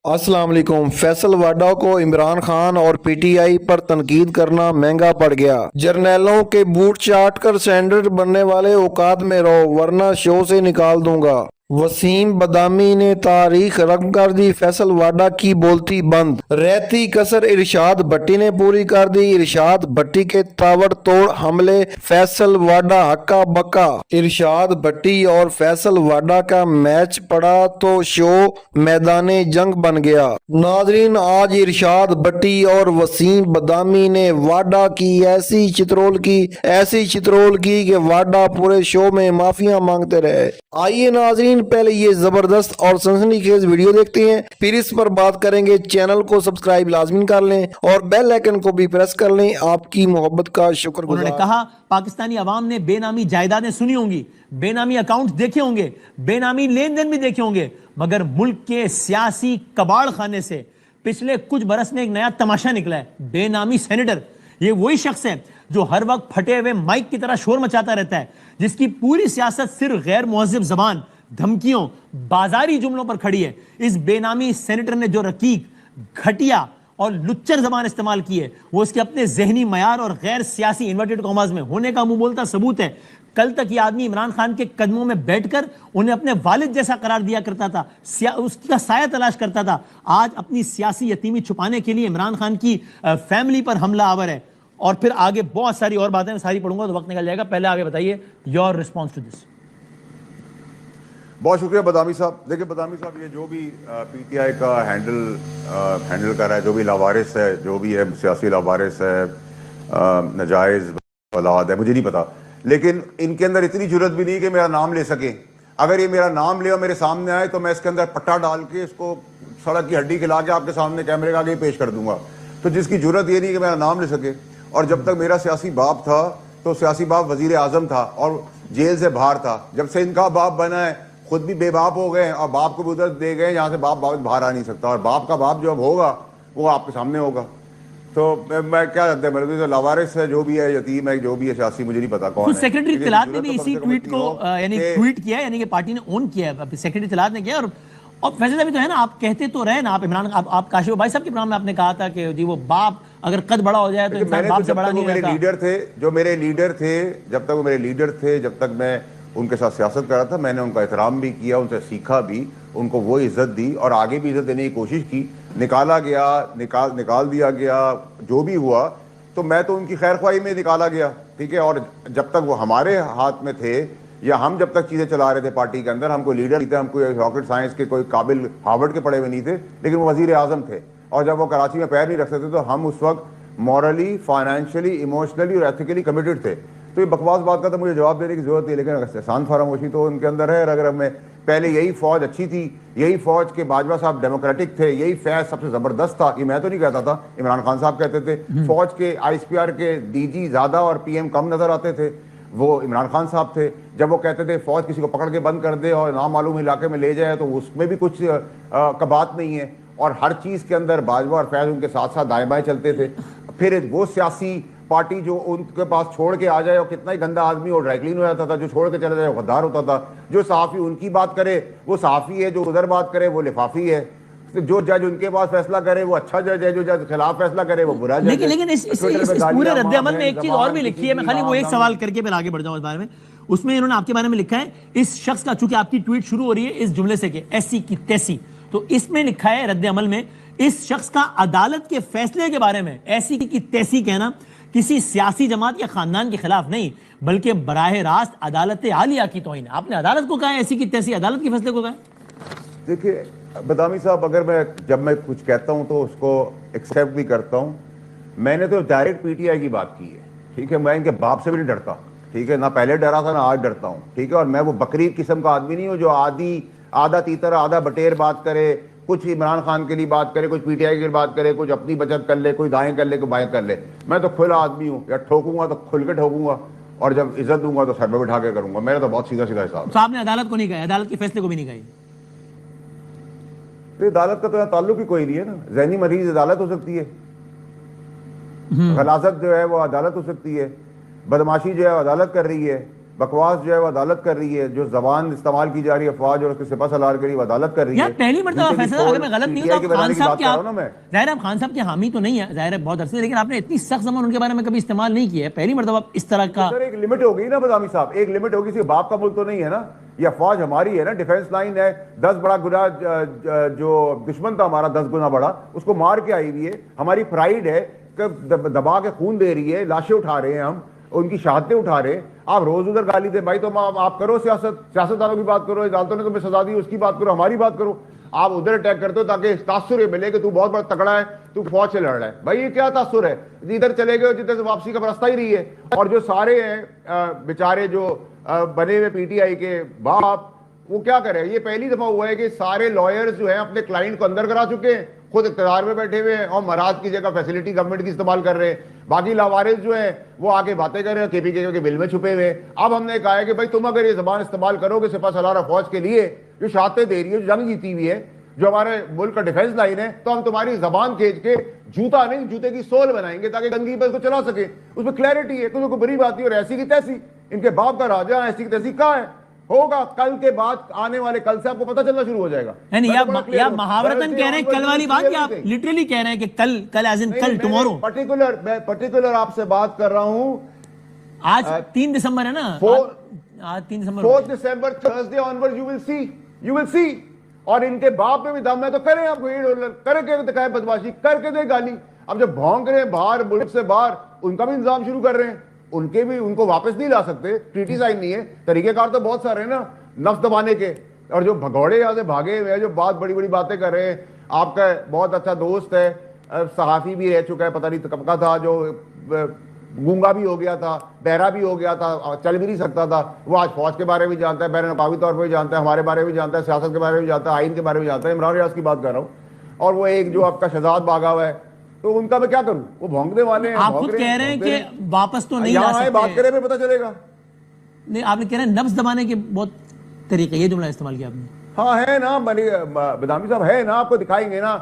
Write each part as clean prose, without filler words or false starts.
अस्सलाम वालेकुम। फैसल वाडा को इमरान खान और पीटीआई पर तनकीद करना महंगा पड़ गया। जर्नैलों के बूट चाट कर सेनेटर बनने वाले औकात में रहो वरना शो से निकाल दूंगा। वसीम बदामी ने तारीख रकम कर दी, फैसल वाडा की बोलती बंद। रहती कसर इरशाद भट्टी ने पूरी कर दी। इरशाद भट्टी के ताबड़तोड़ हमले, फैसल वाडा हक्का बक्का। इरशाद भट्टी और फैसल वाडा का मैच पड़ा तो शो मैदाने जंग बन गया। नाजरीन, आज इरशाद भट्टी और वसीम बदामी ने वाडा की ऐसी चित्रोल की कि वाडा पूरे शो में माफिया मांगते रहे। आइए नाजरीन, पहले ये जबरदस्त और सनसनीखेज वीडियो देखते हैं, फिर इस पर बात करेंगे। चैनल को सब्सक्राइब लाजमी कर लें और बेल आइकन को भी प्रेस कर लें। आपकी मोहब्बत का शुक्रगुजार। उन्होंने कहा पाकिस्तानी अवाम ने बेनामी जायदादें सुनी होंगी, बेनामी अकाउंट देखे होंगे, बेनामी लेन देन भी देखे होंगे, मगर मुल्क के सियासी कबाड़ खाने से पिछले कुछ बरस में एक नया तमाशा निकला है। बेनामी सेनेटर, ये वही शख्स है जो हर वक्त फटे हुए माइक की तरह शोर मचाता रहता है, जिसकी पूरी सियासत सिर्फ गैर मुहज़्ज़ब जबान, धमकियों, बाजारी जुमलों पर खड़ी है। इस बेनामी सेनेटर ने जो रकीक, घटिया और लुच्चर जबान इस्तेमाल की है, वो उसके अपने जहनी मयार और गैर सियासी इन्वर्टेड कॉमास में होने का मुंह बोलता सबूत है। कल तक ये आदमी इमरान खान के कदमों में बैठकर उन्हें अपने वालिद जैसा करार दिया करता था, उसका साया तलाश करता था। आज अपनी सियासी यतीमी छुपाने के लिए इमरान खान की फैमिली पर हमला आवर है। और फिर आगे बहुत सारी और बातें, मैं सारी पढ़ूंगा तो वक्त निकल जाएगा। पहले आगे बताइए योर रिस्पॉन्स टू दिस। बहुत शुक्रिया बदामी साहब। देखिए बदामी साहब, ये जो भी पीटीआई का हैंडल कर रहा है, जो भी लावारिस है, जो भी है सियासी लावारिस है, नाजायज़ औलाद है, मुझे नहीं पता, लेकिन इनके अंदर इतनी जुर्रत भी नहीं कि मेरा नाम ले सके। अगर ये मेरा नाम ले और मेरे सामने आए तो मैं इसके अंदर पट्टा डाल के इसको सड़क की हड्डी खिला के आपके सामने कैमरे के आगे पेश कर दूंगा। तो जिसकी जुर्रत ये नहीं कि मेरा नाम ले सके। और जब तक मेरा सियासी बाप था तो सियासी बाप वजीर आजम था और जेल से बाहर था। जब से इनका बाप बना है खुद भी बेबाप हो गए और बाप को भी उधर दे गए जहाँ से बाप बाहर आ नहीं सकता। और बाप का बाप जो अब होगा वो आपके सामने होगा। तो मैं क्या जानते हैं, मेरे तो लावारिस है, जो भी है, यतीम है, जो भी है सियासी, मुझे नहीं पता कौन है। सेक्रेटरी तलात ने भी इसी ट्वीट को यानी ट्वीट किया, यानी कि पार्टी ने ओन किया है, सेक्रेटरी तलात ने किया। और फैसला भी तो है ना, आप कहते तो रहे ना, आप इमरान, आप काशिफ भाई साहब के प्रोग्राम में आपने कहा था कि जी वो बाप अगर कद बड़ा हो जाए तो इंसान बाप से बड़ा नहीं रहता। लीडर थे, जो मेरे लीडर थे, जब तक वो मेरे लीडर थे, जब तक मैं उनके साथ सियासत कर रहा था, मैंने उनका एहतराम भी किया, उनसे सीखा भी, उनको वो इज्जत दी और आगे भी इज्जत देने की कोशिश की। निकाला गया, निकाल दिया गया, जो भी हुआ, तो मैं तो उनकी खैर ख्वाही में निकाला गया, ठीक है। और जब तक वो हमारे हाथ में थे या हम जब तक चीज़ें चला रहे थे पार्टी के अंदर, हम कोई लीडर नहीं थे, हम कोई रॉकेट साइंस के कोई काबिल हार्वर्ड के पढ़े हुए नहीं थे, लेकिन वो वजीर आजम थे। और जब वो कराची में पैर नहीं रख सकते तो हम उस वक्त मॉरली, फाइनेंशियली, इमोशनली और एथिकली कमिटेड थे। तो ये बकवास बात का तो मुझे जवाब देने की जरूरत है, लेकिन एहसान फरामोशी तो उनके अंदर है। अगर हमें पहले यही फौज अच्छी थी, यही फौज के बाजवा साहब डेमोक्रेटिक थे, यही फैज सबसे जबरदस्त था, ये मैं तो नहीं कहता था, इमरान खान साहब कहते थे। फौज के आईएसपीआर के डीजी ज्यादा और पीएम कम नजर आते थे, वो इमरान खान साहब थे। जब वो कहते थे फौज किसी को पकड़ के बंद कर दे और नामालूम इलाके में ले जाए तो उसमें भी कुछ कबात नहीं है। और हर चीज के अंदर बाजवा और फैज उनके साथ साथ दाएं बाएं चलते थे। फिर वो सियासी पार्टी जो उनके पास छोड़ के आ जाए, और कितना ही गंदा आदमी और ड्राइक्लीन हो जाता था, जो छोड़ के चले जाए वो गद्दार होता था। जो सहाफ़ी उनकी बात करे वो सहाफ़ी है, जो उधर बात करे वो लिफाफी है। जो जज उनके पास फैसला करे वो अच्छा जज है, जो जज खिलाफ फैसला करे वो बुरा जज है। लेकिन इस पूरे रद्द-ए-अमल में एक चीज और भी लिखी है, मैं खाली वो एक सवाल करके फिर आगे बढ़ जाऊं इस बारे में। उसमें इन्होंने आपके बारे में लिखा है, इस शख्स का, चूंकि आपकी ट्वीट शुरू हो रही है इस जुमले से कि ऐसी की तैसी, तो इसमें लिखा है रद्द-ए-अमल में, इस शख्स का अदालत के फैसले के बारे में ऐसी की तैसी कहना किसी सियासी जमात या खानदान के खिलाफ नहीं, बल्कि बराह रास्त अदालत आलिया की तौहीन। आपने अदालत को कहा है ऐसी की तैसी, अदालत के फैसले को कहा। देखिए बदामी साहब, अगर जब मैं कुछ कहता हूं तो उसको एक्सेप्ट भी करता हूं। मैंने तो डायरेक्ट पीटीआई की बात की है, ठीक है। मैं इनके बाप से भी नहीं डरता, ठीक है, ना पहले डरा था ना आज डरता हूं, ठीक है। और मैं वो बकरी किस्म का आदमी नहीं हूं जो आधा तीतर आधा बटेर बात करे, कुछ इमरान खान के लिए बात करे, कुछ पीटीआई के लिए बात करे, कुछ अपनी बचत कर ले, कोई दाएं कर ले, कोई बाएं कर ले। मैं तो खुला आदमी हूँ, या ठोकूंगा तो खुल के ठोकूंगा और जब इज्जत दूंगा तो सर में बिठा के करूंगा। मेरा तो बहुत सीधा सीधा हिसाब। तो आपने अदालत को नहीं कहा, अदालत के फैसले को भी नहीं कहा। तो अदालत का तो यहाँ ताल्लुक ही कोई नहीं है ना। जहनी मरीज अदालत हो सकती है, गलाजत जो है वो अदालत हो सकती है, बदमाशी जो है अदालत कर रही है, बकवास जो है वो अदालत कर रही है, जो जबान इस्तेमाल की जा रही है अफवाज और उसके सिपह सलार के लिए वो अदालत कर रही है। यार पहली मर्तबा फैसला, अगर मैं गलत नहीं हूं तो आप खान साहब के, जाहिर है आप खान साहब के हामी तो नहीं है, जाहिर है बहुत अरसे, लेकिन आपने इतनी सख्त जबान उनके बारे में कभी इस्तेमाल नहीं किया है, पहली मर्तबा इस तरह का। सर एक लिमिट होगी ना बदामी साहब, एक लिमिट होगी, सिर्फ बाप का मुल्क तो नहीं है ना, ये अफवाज हमारी है ना, डिफेंस लाइन है, 10 बड़ा गुना जो दुश्मन था हमारा 10 गुना बड़ा, उसको मार के आई हुई है, हमारी प्राइड है, दबा के खून दे रही है, लाशें उठा रहे हैं हम, उनकी शहादतें उठा रहे। आप रोज उधर गाली दे भाई, तो आप करो सियासतदानों की बात करो, अदालतों ने तुम्हें सजा दी उसकी बात करो, हमारी बात करो। आप उधर अटैक करते हो ताकि तासुर ये मिले कि तू बहुत बड़ा तगड़ा है, तू फौज से लड़ रहा है। भाई ये क्या तासुर है, इधर चले गए जिधर से वापसी का रास्ता ही नहीं है। और जो सारे हैं बेचारे जो बने हुए पीटीआई के बाप, वो क्या करे, ये पहली दफा हुआ है कि सारे लॉयर्स जो हैं अपने क्लाइंट को अंदर करा चुके हैं, खुद इख्तियार में बैठे हुए हैं और महाराज की जगह फैसिलिटी गवर्नमेंट की इस्तेमाल कर रहे हैं। बाकी लावारिस जो है वो आके बातें कर रहे हैं केपीके के बिल में छुपे हुए। अब हमने कहा है कि भाई तुम अगर ये जबान इस्तेमाल करोगे सिपह सलार फौज के लिए जो शहादतें दे रही है, जो जंग जीती हुई है, जो हमारे मुल्क का डिफेंस लाइन है, तो हम तुम्हारी जबान खींच के जूता नहीं जूते की सोल बनाएंगे ताकि गंदगी पर उसको चला सके, उसमें क्लैरिटी है, कोई बुरी बात नहीं। और ऐसी की तैसी इनके बाप का राजा, ऐसी की तैसी कहाँ है, होगा कल के बाद, आने वाले कल से आपको पता चलना शुरू हो जाएगा। या महावरतन कह रहे हैं कल वाली बात, या आप लिटरली कह रहे हैं कि कल एज इन कल टुमारो? पर्टिकुलर आपसे बात कर रहा हूं। आज 3 दिसंबर है ना, आज 3 दिसंबर, 4 दिसंबर Thursday onward you will see. और इनके बाप में भी दम है तो करें, आपको करके दिखाए बदमाशी, करके दे गाली। अब जब भौंक रहे हैं बाहर, मुल्क से बाहर, उनका भी इंतजाम शुरू कर रहे हैं, उनके भी, उनको वापस नहीं ला सकते, ट्रीटी साइन नहीं है, तरीकेकार तो बहुत सारे हैं ना नफ्स दबाने के। और जो भगौड़े यहां से भागे हुए हैं, जो बहुत बड़ी बड़ी बातें कर रहे हैं, आपका बहुत अच्छा दोस्त है, सहाफी भी रह चुका है, पता नहीं कब का था, जो गूंगा भी हो गया था, बहरा भी हो गया था, चल भी नहीं सकता था, वो आज फौज के बारे में जानता है, बैन अवी तौर पर भी जानता है, हमारे बारे में जानता है, सियासत के बारे में जानता है, आइन के बारे में जानता है। इमरान रियाज की बात कर रहा हूँ। और वो एक जो आपका शहजाद भागा हुआ है, तो उनका मैं क्या करूं, वो भौंकने वाले हैं। आप खुद कह रहे हैं कि वापस तो नहीं ला सकते, बात करें पता चलेगा। नहीं, आपने कह रहे हैं नफ्स दबाने के बहुत तरीके, ये जुमला इस्तेमाल किया आपने। हाँ है ना, बदामी साहब है ना, आपको दिखाएंगे ना।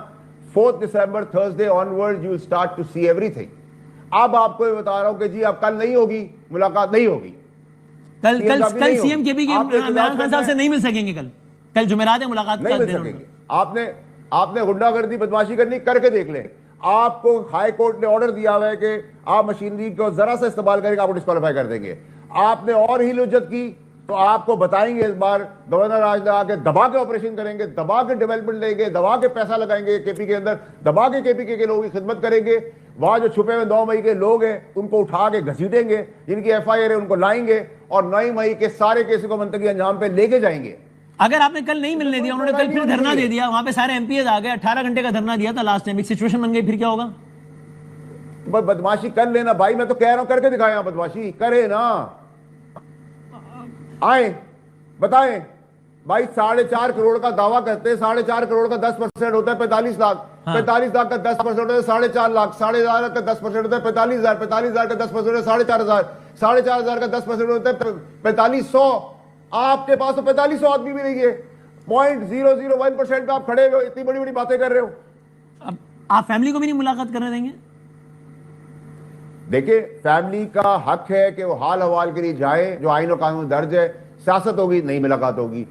4 दिसंबर Thursday onward you start to see everything. अब आपको बता रहा हूं कि जी अब कल नहीं होगी मुलाकात, नहीं होगी कल सीएम के भी इमरान खान साहब से नहीं मिल सकेंगे, कल जुमेरात है मुलाकात नहीं मिल सकेंगे। आपने गुंडागर्दी बदमाशी करनी, करके देख लें। आपको हाई कोर्ट ने ऑर्डर दिया हुआ है कि आप मशीनरी को जरा सा इस्तेमाल करके आपको डिस्क्वालीफाई कर देंगे। आपने और ही लुज्जत की तो आपको बताएंगे, इस बार गवर्नर राज लगा के दबा के ऑपरेशन करेंगे, दबा के डेवलपमेंट लेंगे, दबा के पैसा लगाएंगे केपी के अंदर, दबा के केपी के लोगों की खिदमत करेंगे। वहां जो छुपे हुए 9 मई के लोग हैं उनको उठा के घसीटेंगे, जिनकी FIR है उनको लाएंगे और 9 मई के सारे केस को मंतकी अंजाम पे लेके जाएंगे। अगर आपने कल नहीं मिलने दिया, उन्होंने कल फिर धरना दे दिया, वहां पे सारे MPs आ गए, 18 घंटे का धरना दिया था लास्ट टाइम, एक सिचुएशन बन गई, फिर क्या होगा? बदमाशी कर लेना भाई, मैं तो कह रहा हूं करके दिखाए, बदमाशी करे ना, आए बताएं भाई। 4.5 करोड़ का दावा करते हैं, 4.5 करोड़ का 10% होता है 45 लाख, 45 लाख का 10% होता है 4.5 लाख, 4.5 लाख का 10% होता है 45,000, 45,000 का 10% होता है 4,500, 4,500 का 10% होता है 4,500। आपके पास तो 4,500 आदमी भी नहीं है, 0.001% पे आप खड़े हो, इतनी बड़ी बड़ी बातें कर रहे हो। अब आप फैमिली को भी नहीं मुलाकात करने देंगे? देखिए, फैमिली का हक है कि वो हाल हवाल के लिए जाए, जो आइन और कानून दर्ज है। सियासत होगी नहीं मुलाकात होगी।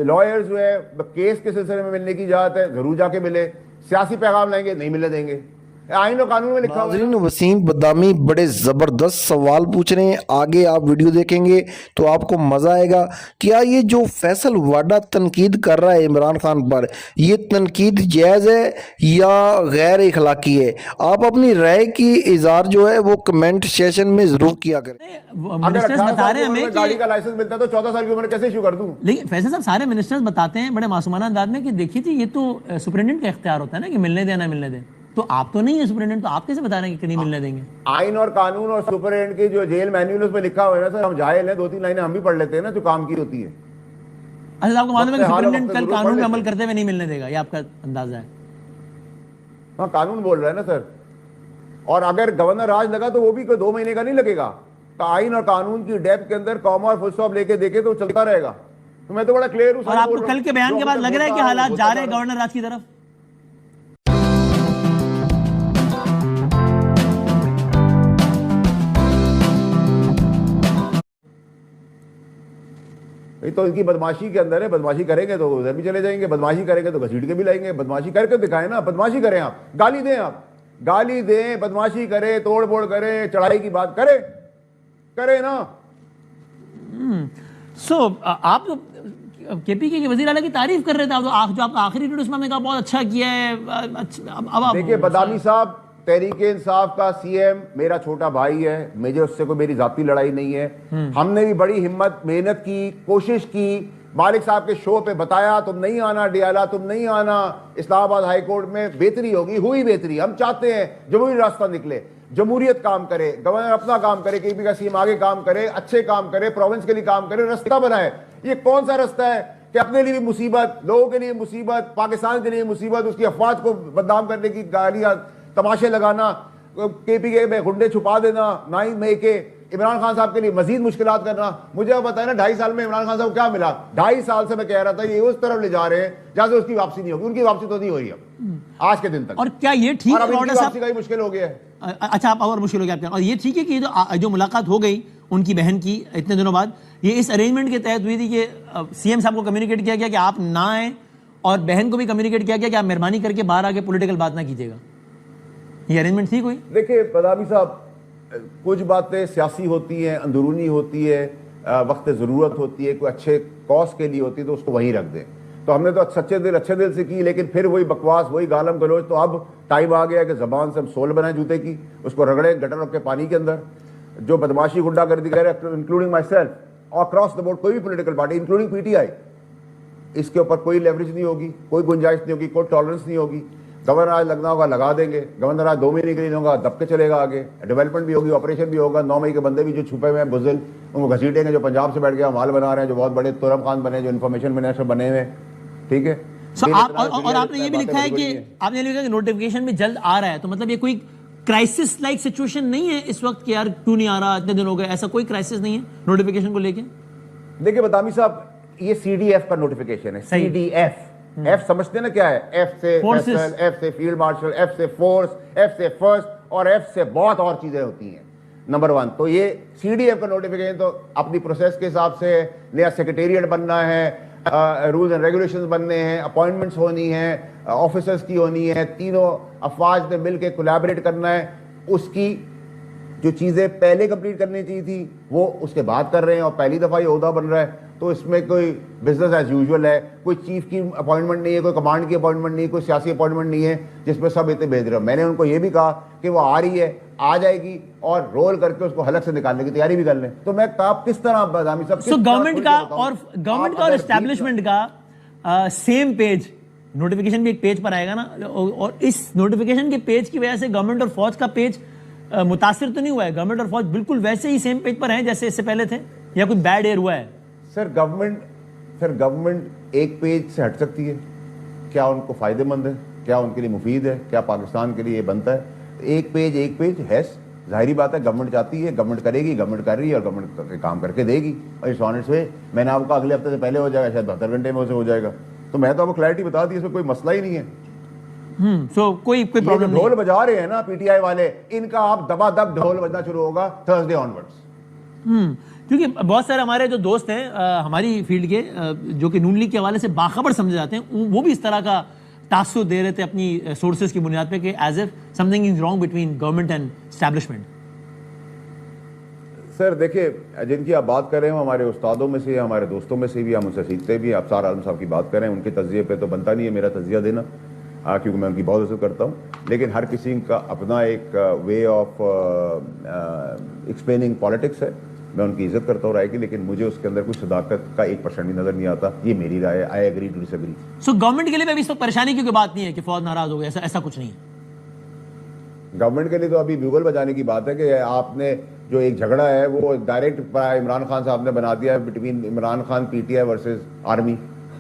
लॉयर्स जो है केस के सिलसिले में मिलने की इजाजत है, जरूर जाके मिले। सियासी पैगाम लाएंगे नहीं मिलने देंगे, आइन और कानून में लिखा हुआ है। वसीम बदामी बड़े जबरदस्त सवाल पूछ रहे हैं, आगे आप वीडियो देखेंगे तो आपको मजा आएगा। क्या ये जो फैसल वाडा तनकीद कर रहा है इमरान खान पर, ये तनकीद जायज है या गैर इखलाकी है? आप अपनी राय की इजहार जो है वो कमेंट सेशन में जरूर किया करें। मिनिस्टर्स बता रहे हैं हमें गाड़ी का लाइसेंस मिलता है तो 14 साल की उम्र कैसे इशू कर दूं? लेकिन फैसल साहब सारे मिनिस्टर्स बताते हैं बड़े मासूमाना अंदाज में कि देखिए जी, ये तो सुपरिटेंडेंट का इख्तियार होता है ना कि मिलने देना मिलने दें, तो आप तो नहीं है सुपरिटेंडेंट, तो आप कैसे बता रहे हैं कि नहीं मिलने देंगे? आइन और कानून और सुपरिटेंडेंट की जो जेल मैन्युअल उसमें लिखा हुआ है ना सर, हम जाहिल हैं, 2-3 लाइनें हम भी पढ़ लेते हैं ना जो काम की होती है। अच्छा, आपको मालूम है कि सुपरिटेंडेंट कल कानून में अमल करते हुए नहीं मिलने देगा, ये आपका अंदाजा है? हाँ, कानून बोल रहा है ना सर। और अगर गवर्नर राज लगा तो वो भी कोई 2 महीने का नहीं लगेगा। तो आइन और कानून की डेप्थ के अंदर कॉमा और फुल स्टॉप लेके देखे तो चलता रहेगा। तो मैं तो बड़ा क्लियर हूं। और आपको कल के बयान के बाद लग रहा है कि हालात जा रहे हैं गवर्नर राज की तरफ? یہ تو ان کی بدماشی کے اندر ہے. بدماشی کریں گے تو ادھر بھی چلے جائیں گے, بدماشی کریں گے تو گھسیٹ کے بھی لائیں گے. بدماشی کر کے دکھائیں نا, بدماشی کریں, آپ گالی دیں, آپ گالی دیں, بدماشی کریں, توڑ پھوڑ کریں, چڑھائی کی بات کریں نا. سو آپ تو کے پی کے وزیر اعلیٰ کی تعریف کر رہے تھے, جو آپ کا آخری ویڈیو اس میں آپ نے کہا بہت اچھا کیا ہے. دیکھیے بدامی صاحب, تحریک انصاف کا سی ایم میرا چھوٹا بھائی ہے, مجھے اس سے کوئی میری ذاتی لڑائی نہیں ہے. ہم نے بھی بڑی ہمت محنت کی, کوشش کی, مالک صاحب کے شو پہ بتایا تم نہیں آنا ڈیالہ, تم نہیں آنا, اسلام آباد ہائی کورٹ میں بہتری ہوگی, ہوئی بہتری. ہم چاہتے ہیں جمہوری راستہ نکلے, جمہوریت کام کرے, گورنر اپنا کام کرے, کے پی کا سی ایم آگے کام کرے, اچھے کام کرے, پروونس کے لیے کام کرے, رستہ بنائے. یہ کون سا رستہ ہے کہ اپنے لیے بھی مصیبت, لوگوں کے لیے مصیبت, پاکستان کے لیے مصیبت, اس کی افواج کو بدنام کرنے کی گالیاں تماشے لگانا, کے پی کے میں گنڈے چھپا دینا, 9 مئی کے عمران خان صاحب کے لیے مزید مشکلات کرنا. مجھے اب بتائیں نا 2.5 سال میں عمران خان صاحب کو کیا ملا؟ 2.5 سال سے میں کہہ رہا تھا یہ اس طرف لے جا رہے ہیں جہاں سے اس کی واپسی نہیں ہوگی. ان کی واپسی تو نہیں ہو رہی اب آج کے دن تک. اور کیا یہ ٹھیک ہے واپسی کا ہی مشکل ہو گیا ہے؟ اچھا آپ اور مشکل ہو گیا. اور یہ ٹھیک ہے کہ جو ملاقات ہو گئی ان کی بہن کی اتنے دنوں بعد, یہ اس ارینجمنٹ کے تحت ہوئی تھی کہ سی ایم صاحب کو کمیونیکیٹ کیا گیا کہ آپ نہ آئیں, اور بہن کو بھی کمیونیکیٹ کیا گیا کہ آپ مہربانی کر کے باہر آ کے پولیٹیکل بات نہ کیجیے گا. یہ ارینجمنٹ ٹھیک ہوئی؟ دیکھیے بدامی صاحب, کچھ باتیں سیاسی ہوتی ہیں, اندرونی ہوتی ہے, وقت ضرورت ہوتی ہے, کوئی اچھے کاز کے لیے ہوتی ہے تو اس کو وہیں رکھ دیں. تو ہم نے تو اچھے دل سے کی, لیکن پھر وہی بکواس, وہی گالم گلوچ. تو اب ٹائم آ گیا کہ زبان سے ہم سول بنائیں جوتے کی, اس کو رگڑے گٹر رکھ کے پانی کے اندر. جو بدماشی گنڈا گردی کر رہے including myself, across the board, کوئی بھی political party including P T I, اس کے اوپر کوئی لیوریج نہیں ہوگی, کوئی گنجائش نہیں ہوگی, کوئی ٹالرنس نہیں ہوگی. گورنر آج لگنا ہوگا لگا دیں گے, گورنر آج 2 مہینے کے لیے ہوگا دب کے چلے گا آگے, ڈیولپمنٹ بھی ہوگی, آپریشن بھی ہوگا. 9 مئی کے بندے بھی جو چھپے ہوئے ہیں بزل, ان کو گھسیٹیں گے. جو پنجاب سے بیٹھ گیا مال بنا رہے ہیں, جو بہت بڑے تورم خان بنے, جو انفارمیشن منسٹر بنے ہوئے, ٹھیک ہے. اور آپ نے یہ بھی لکھا ہے کہ آپ نے لکھا کہ نوٹیفیکیشن بھی جلد آ رہا ہے, تو مطلب یہ کوئی کرائسس لائک سچویشن نہیں ہے اس وقت کہ یار کیوں نہیں آ رہا, اتنے دن ہو گئے, ایسا کوئی کرائسس نہیں ہے نوٹیفیکیشن کو لے کے؟ دیکھیے بدامی صاحب, یہ سی ڈی ایف کا نوٹیفیکیشن ہے. سی ڈی ایف, ایف سمجھتے ہیں نا کیا ہے؟ ایف سے فیصل, ایف سے فیلڈ مارشل, ایف سے فورس, ایف سے فرسٹ, اور ایف سے بہت اور چیزیں ہوتی ہیں. نمبر 1 تو یہ سی ڈی ایف کا نوٹیفیکیشن تو اپنی پروسیس کے حساب سے, نیا سیکریٹریٹ بننا ہے, رولز اینڈ ریگولیشنز بننے ہیں, اپوائنٹمنٹس ہونی ہیں, آفیسرز کی ہونی ہے, تینوں افواج نے مل کے کولیبریٹ کرنا ہے. اس کی جو چیزیں پہلے کمپلیٹ کرنی چاہیے تھی وہ اس کے بعد کر رہے ہیں, اور پہلی دفعہ یہ عہدہ بن رہا ہے. تو اس میں کوئی بزنس ایز یوزول ہے, کوئی چیف کی اپوائنٹمنٹ نہیں ہے, کوئی کمانڈ کی اپوائنٹمنٹ نہیں ہے, کوئی سیاسی اپوائنٹمنٹ نہیں ہے جس میں سب اتنے بھیج رہے ہیں. میں نے ان کو یہ بھی کہا کہ وہ آ رہی ہے, آ جائے گی, اور رول کر کے اس کو حلق سے نکالنے کی تیاری بھی کر لیں. تو میں آپ کس طرح بدامی صاحب گورنمنٹ کا اور اسٹیبلشمنٹ کا سیم پیج نوٹیفیکیشن بھی ایک پیج پر آئے گا نا, اور اس نوٹیفیکیشن کے پیج کی وجہ سے گورنمنٹ اور فوج کا پیج متاثر تو نہیں ہوا ہے؟ گورنمنٹ اور فوج بالکل ویسے ہی سیم پیج پر ہیں جیسے اس سے پہلے تھے, یا کوئی بیڈ ایئر ہوا ہے؟ سر گورنمنٹ ایک پیج سے ہٹ سکتی ہے؟ کیا ان کو فائدہ مند ہے؟ کیا ان کے لیے مفید ہے؟ کیا پاکستان کے لیے یہ بنتا ہے؟ ایک پیج ہے, ظاہری بات ہے. گورنمنٹ چاہتی ہے, گورنمنٹ کرے گی, گورنمنٹ کر رہی ہے, اور گورنمنٹ کام کر کے دے گی. اور اس آنر سے میں نے آپ کو اگلے ہفتے سے پہلے ہو جائے گا, شاید 72 گھنٹے میں اسے ہو جائے گا. تو میں تو آپ کو کلیئرٹی بتا دی, اس میں کوئی مسئلہ ہی نہیں ہے. کوئی پرابلم نہیں. ڈھول بجا رہے ہیں نا پی ٹی آئی والے, ان کا آپ دبا دب ڈھول بجنا شروع ہوگا تھرسڈے آنورڈز. کیونکہ بہت سارے ہمارے جو دوست ہیں ہماری فیلڈ کے, جو کہ نون لیگ کے حوالے سے باخبر سمجھے جاتے ہیں, وہ بھی اس طرح کا تاثر دے رہے تھے اپنی سورسز کی بنیاد پہ کہ as if something is wrong between government and establishment. Sir دیکھیں, جن کی آپ بات کر رہے ہیں ہمارے استادوں میں سے, ہمارے دوستوں میں سے بھی, ہم ان سے سیکھتے بھی. آپ افسار عالم صاحب کی بات کر رہے ہیں, ان کے تجزیے پہ تو بنتا نہیں ہے میرا تجزیہ دینا, کیونکہ میں ان کی بہت عزت کرتا ہوں. لیکن ہر کسی کا اپنا ایک وے آف ایکسپلیننگ پالیٹکس ہے. میں ان کی عزت کرتا ہوں رائے کی, لیکن مجھے اس کے اندر کوئی صداقت کا 1% بھی نظر نہیں آتا. یہ میری رائے ہے. I agree to disagree. So government کے لیے بھی اس وقت پریشانی کی کوئی بات نہیں ہے کہ فوج ناراض ہو گیا, ایسا کچھ نہیں ہے گورنمنٹ کے لیے. تو ابھی بیوگل بجانے کی بات ہے کہ آپ نے جو ایک جھگڑا ہے وہ ڈائریکٹ عمران خان صاحب نے بنا دیا ہے between Imran Khan P T I versus army.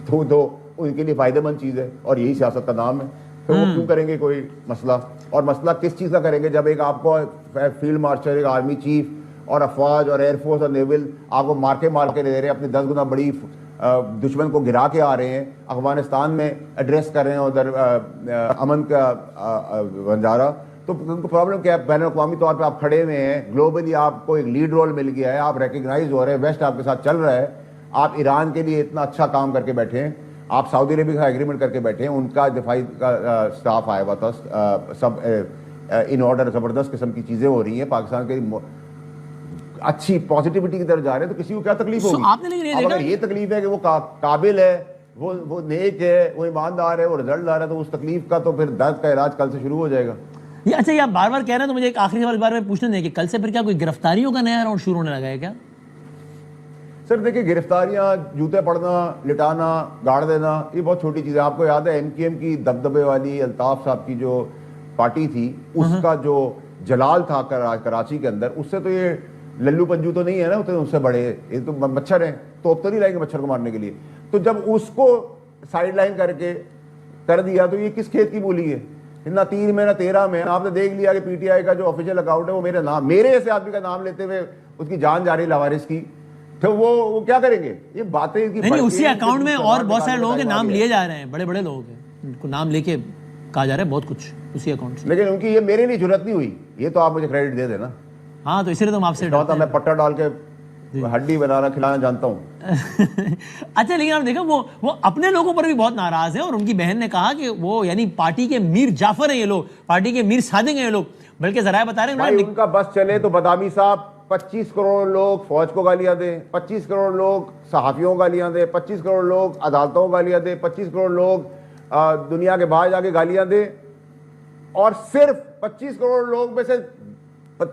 تو ان کے لیے فائدہ مند چیز ہے, اور یہی سیاست کا نام ہے. تو وہ کیوں کریں گے کوئی مسئلہ؟ اور مسئلہ کس چیز کا کریں گے جب ایک آپ کو فیلڈ مارشل, ایک آرمی چیف, اور افواج اور ایئر فورس اور نیول آپ کو مار کے لے رہے ہیں, اپنی 10 گنا بڑی دشمن کو گرا کے آ رہے ہیں, افغانستان میں ایڈریس کر رہے ہیں ادھر امن کا بنجارہ. تو ان کو پرابلم کیا ہے؟ بین الاقوامی طور پہ آپ کھڑے ہوئے ہیں, گلوبلی آپ کو ایک لیڈ رول مل گیا ہے, آپ ریکگنائز ہو رہے ہیں, ویسٹ آپ کے ساتھ چل رہا ہے. آپ ایران کے لیے اتنا اچھا کام کر کے بیٹھے ہیں, آپ سعودی عربیہ کا ایگریمنٹ کر کے بیٹھے ہیں, ان کا دفاعی کا سٹاف آیا ہوا تھا, سب ان آرڈر زبردست قسم کی چیزیں ہو رہی ہیں, پاکستان کے اچھی پازیٹیوٹی کی طرف جا رہے ہیں, تو کسی کو کیا تکلیف ہوگی؟ آپ نے لیکن یہ اب اگر یہ تکلیف ہے کہ وہ قابل ہے, وہ نیک ہے, وہ ایماندار ہے, وہ رزلٹ لا رہا ہے, تو اس تکلیف کا تو پھر درد کا علاج کل سے شروع ہو جائے گا. یہ اچھا, یہ آپ بار بار کہہ رہے ہیں, تو مجھے ایک آخری سوال اس بارے میں پوچھنا دیں کہ کل سے پھر کیا کوئی گرفتاریوں کا نیا راؤنڈ شروع ہونے لگا ہے کیا؟ سر دیکھیں, گرفتاریاں, جوتے پڑنا, لٹانا, گاڑ دینا, یہ بہت چھوٹی چیز ہے. آپ کو یاد ہے ایم کیو ایم کی دبدبے والی الطاف صاحب کی جو پارٹی تھی, اس کا جو جلال تھا کراچی کے اندر, اس سے تو یہ للو پنجو تو نہیں ہے نا, اس سے بڑے, یہ تو مچھر ہیں, توپ تو نہیں لائیں گے مچھر کو مارنے کے لیے. تو جب اس کو سائڈ لائن کر دیا, تو یہ کس کھیت کی بولی ہے؟ نہ 3 میں نہ 13 میں. آپ نے دیکھ لیا کہ پی ٹی آئی کا جو آفیشیل اکاؤنٹ ہے, وہ میرے ایسے آدمی کا نام لیتے ہوئے اس کی جان جا رہی لاوارث کی, تو وہ کیا کریں گے؟ یہ باتیں نہیں, اسی اکاؤنٹ میں اور بہت سارے لوگوں کے نام لیے جا رہے ہیں, بڑے بڑے لوگ ہیں, ان کو نام لے کے کہا جا رہا ہے بہت کچھ اسی اکاؤنٹ سے. لیکن ان کی یہ میرے لیے جرات نہیں ہوئی, یہ تو آپ مجھے کریڈٹ دے دینا. ہاں, تو اسی لیے تو ہم آپ سے ڈرتے ہیں. میں پٹا ڈال کے ہڈی بنانا کھلانا جانتا ہوں. اچھا, لیکن آپ دیکھا وہ اپنے لوگوں پر بھی بہت ناراض ہیں, اور ان کی بہن نے کہا کہ وہ یعنی پارٹی کے میر جعفر ہیں یہ لوگ, پارٹی کے میر صادق ہیں یہ لوگ, بلکہ ذرائع بتا رہے ہیں ان کا بس چلے تو بادامی صاحب 25 کروڑ لوگ فوج کو گالیاں دیں, 25 کروڑ لوگ صحافیوں کو گالیاں دیں, 25 کروڑ لوگ عدالتوں کو گالیاں دیں, 25 کروڑ لوگ دنیا کے باہر جا کے گالیاں دیں, اور صرف 25 کروڑ لوگ میں سے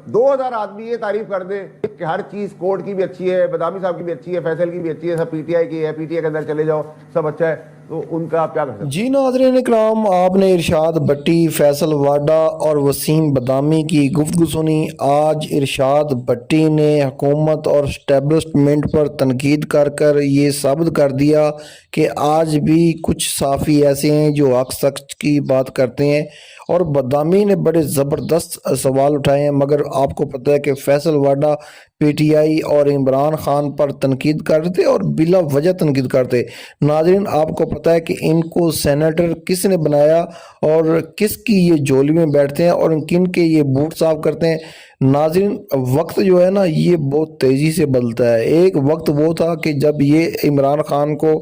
2000 آدمی یہ تعریف کر دے کہ ہر چیز کوٹ کی بھی اچھی ہے, بادامی صاحب کی بھی اچھی ہے, فیصل کی بھی اچھی ہے, سب پی ٹی آئی کی ہے, پی ٹی آئی کے اندر چلے جاؤ سب اچھا ہے, تو ان کا آپ کیا کر سکتے ہیں؟ جی ناظرین اکرام, آپ نے ارشاد بھٹی, فیصل واڈا اور وسیم بادامی کی گفتگو سنی. آج ارشاد بھٹی نے حکومت اور اسٹیبلشمنٹ پر تنقید کر یہ ثابت کر دیا کہ آج بھی کچھ صحافی ایسے ہیں جو حق سچ کی بات کرتے ہیں, اور بادامی نے بڑے زبردست سوال اٹھائے ہیں. مگر آپ کو پتہ ہے کہ فیصل واڈا پی ٹی آئی اور عمران خان پر تنقید کرتے اور بلا وجہ تنقید کرتے. ناظرین, آپ کو پتہ ہے کہ ان کو سینیٹر کس نے بنایا اور کس کی یہ جولی میں بیٹھتے ہیں اور کن کے یہ بوٹ صاف کرتے ہیں. ناظرین, وقت جو ہے نا یہ بہت تیزی سے بدلتا ہے. ایک وقت وہ تھا کہ جب یہ عمران خان کو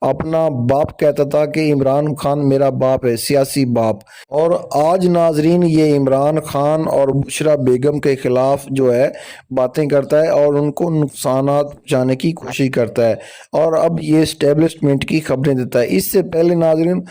اپنا باپ کہتا تھا کہ عمران خان میرا باپ ہے, سیاسی باپ, اور آج ناظرین یہ عمران خان اور بشرا بیگم کے خلاف جو ہے باتیں کرتا ہے اور ان کو نقصانات پہنچانے کی کوشش کرتا ہے, اور اب یہ اسٹیبلشمنٹ کی خبریں دیتا ہے. اس سے پہلے ناظرین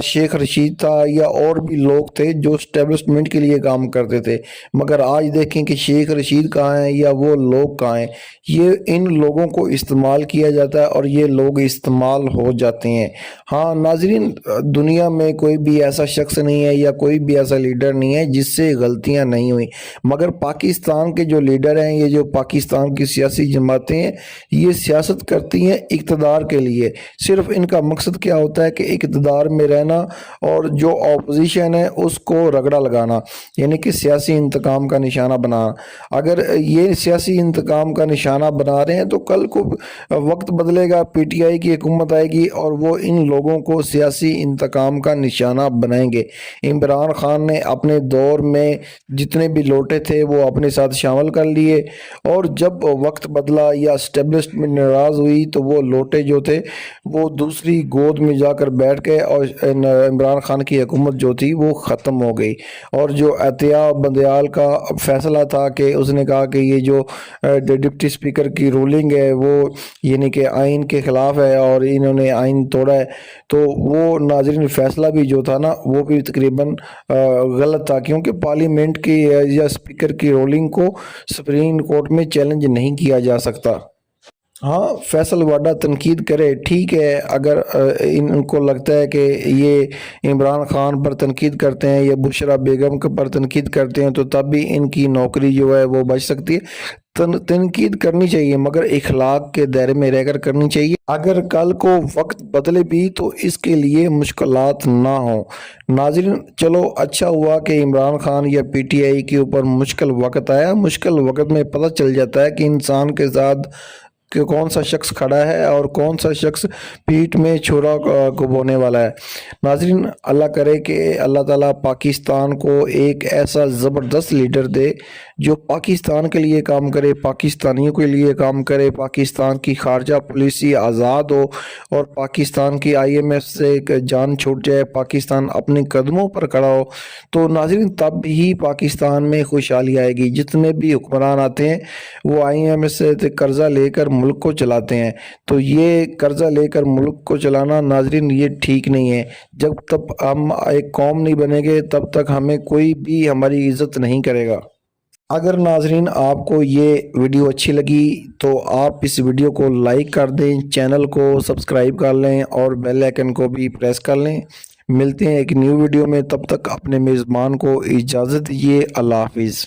شیخ رشید تھا یا اور بھی لوگ تھے جو اسٹیبلشمنٹ کے لیے کام کرتے تھے, مگر آج دیکھیں کہ شیخ رشید کہاں ہیں یا وہ لوگ کہاں ہیں. یہ ان لوگوں کو استعمال کیا جاتا ہے اور یہ لوگ استعمال ہو جاتے ہیں. ہاں ناظرین, دنیا میں کوئی بھی ایسا شخص نہیں ہے یا کوئی بھی ایسا لیڈر نہیں ہے جس سے غلطیاں نہیں ہوئیں, مگر پاکستان کے جو لیڈر ہیں, یہ جو پاکستان کی سیاسی جماعتیں ہیں, یہ سیاست کرتی ہیں اقتدار کے لیے. صرف ان کا مقصد کیا ہوتا ہے کہ اقتدار میں رہنا اور جو اپوزیشن ہے اس کو رگڑا لگانا, یعنی کہ سیاسی انتقام کا نشانہ بنانا. اگر یہ سیاسی انتقام کا نشانہ بنا رہے ہیں تو کل کو وقت بدلے گا, پی ٹی آئی کی حکومت آئے گی اور وہ ان لوگوں کو سیاسی انتقام کا نشانہ بنائیں گے. عمران خان نے اپنے دور میں جتنے بھی لوٹے تھے وہ اپنے ساتھ شامل کر لیے, اور جب وقت بدلا یا اسٹیبلشمنٹ ناراض ہوئی تو وہ لوٹے جو تھے وہ دوسری گود میں جا کر بیٹھ گئے, اور عمران خان کی حکومت جو تھی وہ ختم ہو گئی. اور جو عطیہ بندیال کا فیصلہ تھا کہ اس نے کہا کہ یہ جو ڈپٹی اسپیکر کی رولنگ ہے وہ یعنی کہ آئین کے خلاف ہے اور انہوں نے آئین توڑا ہے, تو وہ ناظرین فیصلہ بھی جو تھا نا وہ بھی تقریباً غلط تھا, کیونکہ پارلیمنٹ کی یا اسپیکر کی رولنگ کو سپریم کورٹ میں چیلنج نہیں کیا جا سکتا. ہاں, فیصل واڈا تنقید کرے, ٹھیک ہے, اگر ان کو لگتا ہے کہ یہ عمران خان پر تنقید کرتے ہیں یا بشرا بیگم پر تنقید کرتے ہیں تو تب بھی ان کی نوکری جو ہے وہ بچ سکتی ہے. تنقید کرنی چاہیے مگر اخلاق کے دائرے میں رہ کر کرنی چاہیے. اگر کل کو وقت بدلے بھی تو اس کے لیے مشکلات نہ ہوں. ناظرین, چلو اچھا ہوا کہ عمران خان یا پی ٹی آئی کے اوپر مشکل وقت آیا. مشکل وقت میں پتہ چل جاتا ہے کہ انسان کے ساتھ कि कौन सा शख्स खड़ा है और कौन सा शख्स पीठ में छुरा घुमाने वाला है। नाज़रीन, अल्लाह करे कि अल्लाह ताला पाकिस्तान को एक ऐसा ज़बरदस्त लीडर दे जो पाकिस्तान के लिए काम करे, पाकिस्तानियों के लिए काम करे, पाकिस्तान की खारजा पॉलिसी आज़ाद हो और पाकिस्तान की IMF से एक जान छूट जाए, पाकिस्तान अपने कदमों पर खड़ा हो। तो नाज़रीन, तब ही पाकिस्तान में खुशहाली आएगी। जितने भी हुक्मरान आते हैं वो IMF से कर्जा लेकर मुल्क को चलाते हैं, तो ये कर्जा लेकर मुल्क को चलाना नाज़रीन ये ठीक नहीं है। जब तक हम एक कौम नहीं बनेंगे तब तक हमें कोई भी हमारी इज़्ज़त नहीं करेगा। अगर नाज़रीन आपको ये वीडियो अच्छी लगी तो आप इस वीडियो को लाइक कर दें, चैनल को सब्सक्राइब कर लें और बेल आइकन को भी प्रेस कर लें। मिलते हैं एक न्यू वीडियो में, तब तक अपने मेज़बान को इजाज़त दीजिए। अल्लाह हाफिज़।